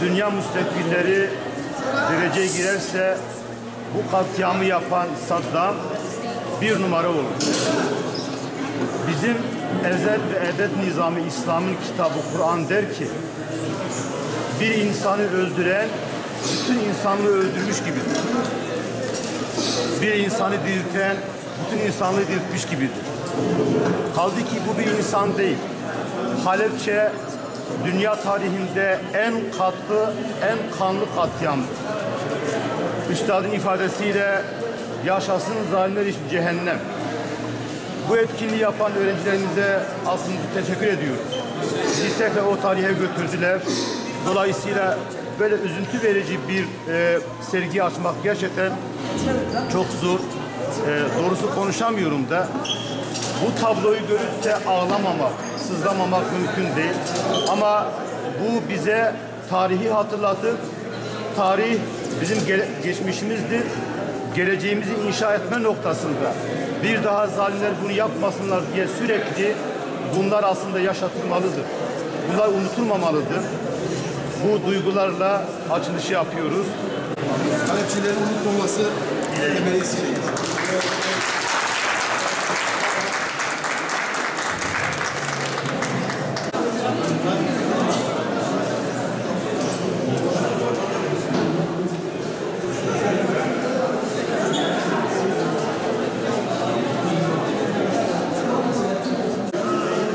dünya müstakilleri dereceye girerse bu katliamı yapan Saddam bir numara olur. Bizim ezel ve ebed nizamı İslam'ın kitabı Kur'an der ki bir insanı öldüren bütün insanlığı öldürmüş gibidir. Bir insanı dirilten bütün insanlığı diriltmiş gibidir. Kaldı ki bu bir insan değil. Halepçe dünya tarihinde en katlı, en kanlı katliamdır. Üstadın ifadesiyle yaşasın zalimler için cehennem. Bu etkinliği yapan öğrencilerimize aslında teşekkür ediyoruz. Bizi tekrar o tarihe götürdüler. Dolayısıyla böyle üzüntü verici bir sergi açmak gerçekten çok zor. Doğrusu konuşamıyorum da. Bu tabloyu görüp de ağlamamak, sızlamamak mümkün değil. Ama bu bize tarihi hatırlatır. Tarih bizim geçmişimizdir. Geleceğimizi inşa etme noktasında bir daha zalimler bunu yapmasınlar diye sürekli bunlar aslında yaşatılmalıdır. Bunlar unutulmamalıdır. Bu duygularla açılışı yapıyoruz. Halepçilerin mutlu olması temelisiyle.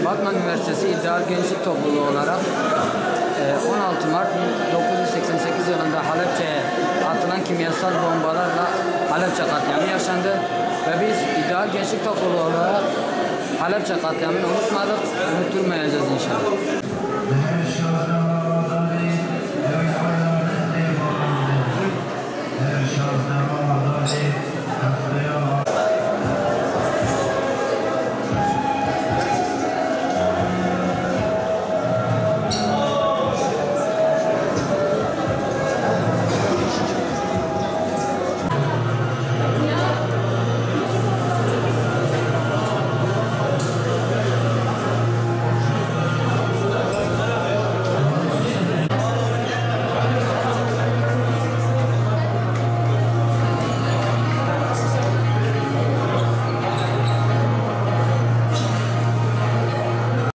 Batman Üniversitesi İdeal Gençlik Topluluğu olarak 16 Mart 1988 yılında Halepçe'ye atılan kimyasal bombalarla Halepçe katliamı yaşandı ve biz İdeal Gençlik Topluluğu olarak Halepçe katliamını unutmadık, unutturmayacağız inşallah.